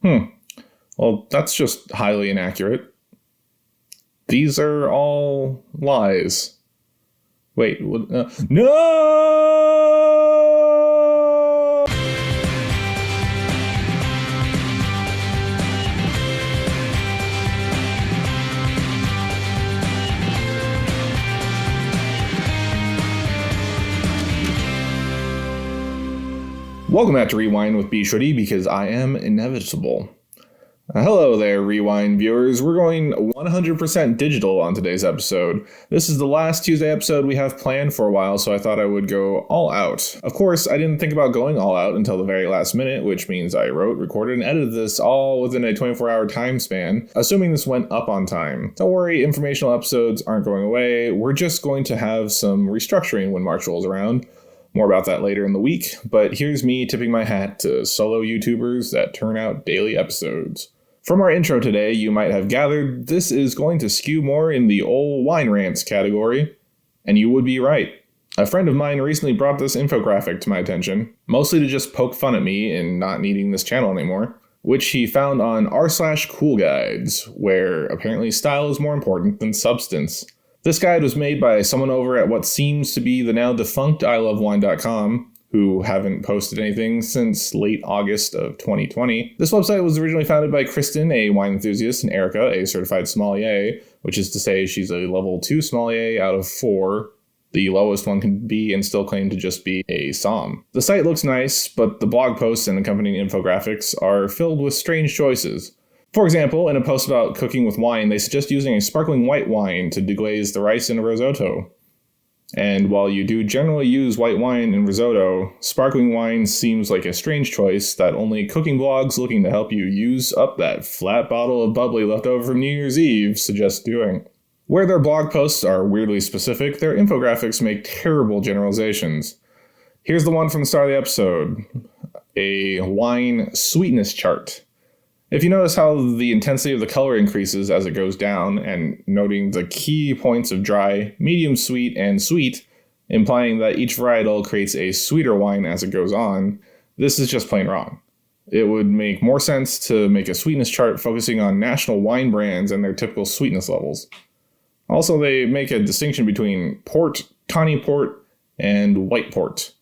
Well, that's just highly inaccurate. These are all lies. Wait, what? No! Welcome back to Rewind with bschwitty, because I am inevitable. Hello there, Rewind viewers. We're going 100% digital on today's episode. This is the last Tuesday episode we have planned for a while, so I thought I would go all out. Of course, I didn't think about going all out until the very last minute, which means I wrote, recorded, and edited this all within a 24-hour time span, assuming this went up on time. Don't worry, informational episodes aren't going away. We're just going to have some restructuring when March rolls around. More about that later in the week, but here's me tipping my hat to solo YouTubers that turn out daily episodes. From our intro today, you might have gathered this is going to skew more in the old wine rants category, and you would be right. A friend of mine recently brought this infographic to my attention, mostly to just poke fun at me and not needing this channel anymore, which he found on r/coolguides, where apparently style is more important than substance. This guide was made by someone over at what seems to be the now defunct ilovewine.com, who haven't posted anything since late August of 2020. This website was originally founded by Kristen, a wine enthusiast, and Erica, a certified sommelier, which is to say she's a level 2 sommelier out of 4, the lowest one can be, and still claim to just be a somm. The site looks nice, but the blog posts and accompanying infographics are filled with strange choices. For example, in a post about cooking with wine, they suggest using a sparkling white wine to deglaze the rice in a risotto. And while you do generally use white wine in risotto, sparkling wine seems like a strange choice that only cooking blogs looking to help you use up that flat bottle of bubbly left over from New Year's Eve suggest doing. Where their blog posts are weirdly specific, their infographics make terrible generalizations. Here's the one from the start of the episode, a wine sweetness chart. If you notice how the intensity of the color increases as it goes down, and noting the key points of dry, medium sweet, and sweet, implying that each varietal creates a sweeter wine as it goes on, this is just plain wrong. It would make more sense to make a sweetness chart focusing on national wine brands and their typical sweetness levels. Also, they make a distinction between port, tawny port, and white port.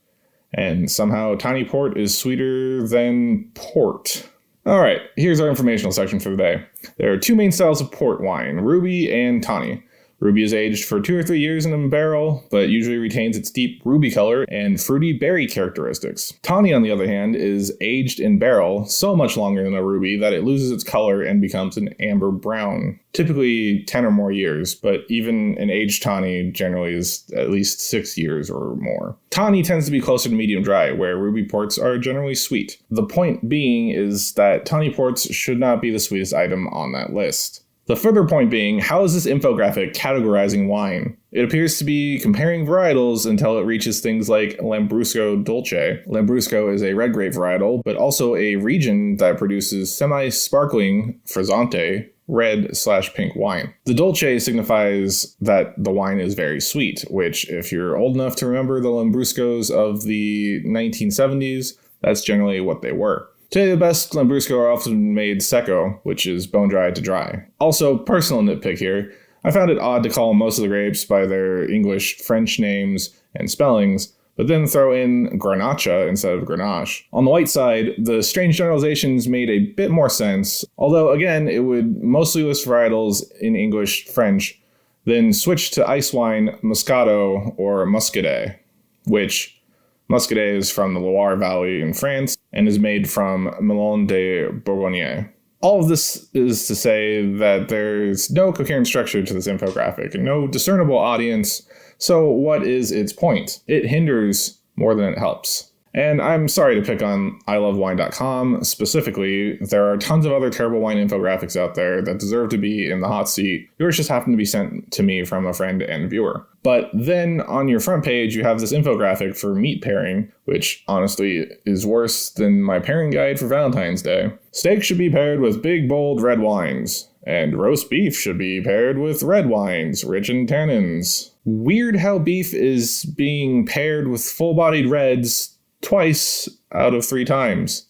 And somehow tawny port is sweeter than port. Alright, here's our informational section for the day. There are two main styles of port wine, ruby and tawny. Ruby is aged for 2 or 3 years in a barrel, but usually retains its deep ruby color and fruity berry characteristics. Tawny, on the other hand, is aged in barrel so much longer than a ruby that it loses its color and becomes an amber brown. Typically 10 or more years, but even an aged tawny generally is at least 6 years or more. Tawny tends to be closer to medium dry, where ruby ports are generally sweet. The point being is that tawny ports should not be the sweetest item on that list. The further point being, how is this infographic categorizing wine? It appears to be comparing varietals until it reaches things like Lambrusco Dolce. Lambrusco is a red grape varietal, but also a region that produces semi-sparkling frizzante, red/pink wine. The Dolce signifies that the wine is very sweet, which, if you're old enough to remember the Lambruscos of the 1970s, that's generally what they were. Today, the best Lambrusco are often made secco, which is bone-dry to dry. Also, personal nitpick here, I found it odd to call most of the grapes by their English, French names and spellings, but then throw in Grenache instead of Grenache. On the white side, the strange generalizations made a bit more sense, although again, it would mostly list varietals in English, French, then switch to ice wine, Moscato, or Muscadet, which Muscadet is from the Loire Valley in France and is made from Melon de Bourgogne. All of this is to say that there's no coherent structure to this infographic and no discernible audience, so what is its point? It hinders more than it helps. And I'm sorry to pick on ilovewine.com specifically. There are tons of other terrible wine infographics out there that deserve to be in the hot seat. Yours just happened to be sent to me from a friend and viewer. But then on your front page, you have this infographic for meat pairing, which honestly is worse than my pairing guide for Valentine's Day. Steak should be paired with big, bold red wines, and roast beef should be paired with red wines, rich in tannins. Weird how beef is being paired with full-bodied reds twice out of 3 times.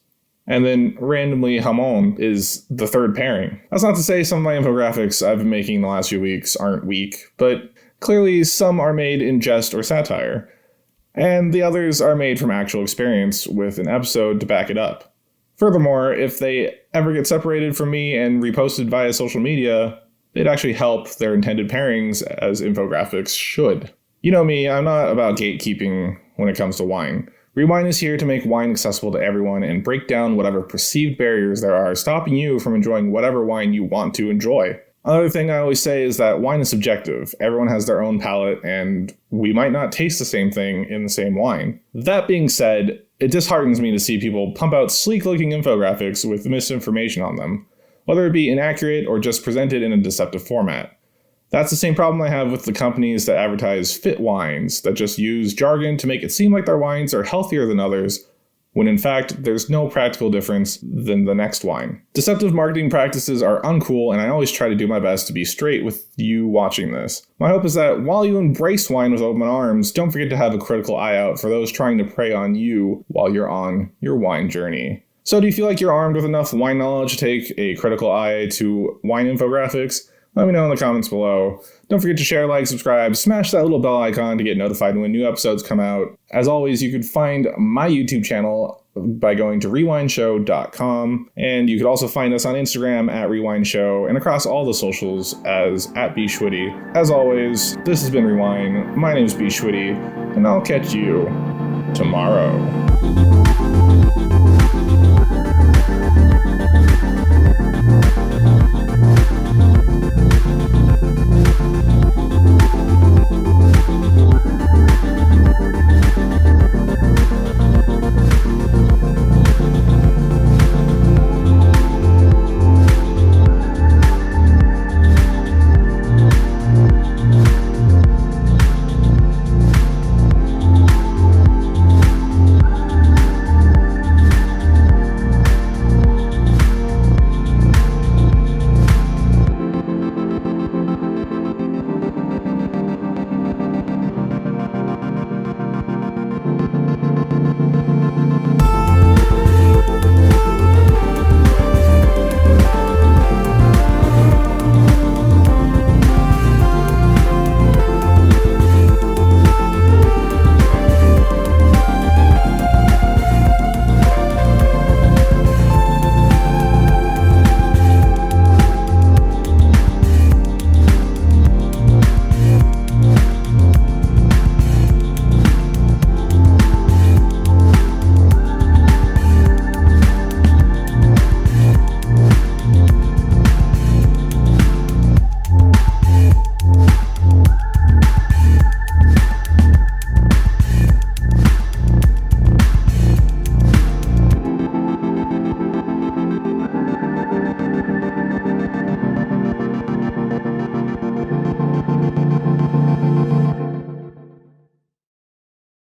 And then randomly hamon is the third pairing. That's not to say some of my infographics I've been making the last few weeks aren't weak, but clearly some are made in jest or satire. And the others are made from actual experience with an episode to back it up. Furthermore, if they ever get separated from me and reposted via social media, they'd actually help their intended pairings as infographics should. You know me, I'm not about gatekeeping when it comes to wine. Rewind is here to make wine accessible to everyone and break down whatever perceived barriers there are stopping you from enjoying whatever wine you want to enjoy. Another thing I always say is that wine is subjective. Everyone has their own palate, and we might not taste the same thing in the same wine. That being said, it disheartens me to see people pump out sleek-looking infographics with misinformation on them, whether it be inaccurate or just presented in a deceptive format. That's the same problem I have with the companies that advertise fit wines, that just use jargon to make it seem like their wines are healthier than others, when in fact there's no practical difference than the next wine. Deceptive marketing practices are uncool, and I always try to do my best to be straight with you watching this. My hope is that while you embrace wine with open arms, don't forget to have a critical eye out for those trying to prey on you while you're on your wine journey. So do you feel like you're armed with enough wine knowledge to take a critical eye to wine infographics? Let me know in the comments below. Don't forget to share, like, subscribe, smash that little bell icon to get notified when new episodes come out. As always, you could find my YouTube channel by going to rewindshow.com, and you could also find us on Instagram at rewindshow and across all the socials as at bschwitty. As always, this has been Rewind. My name is bschwitty, and I'll catch you tomorrow.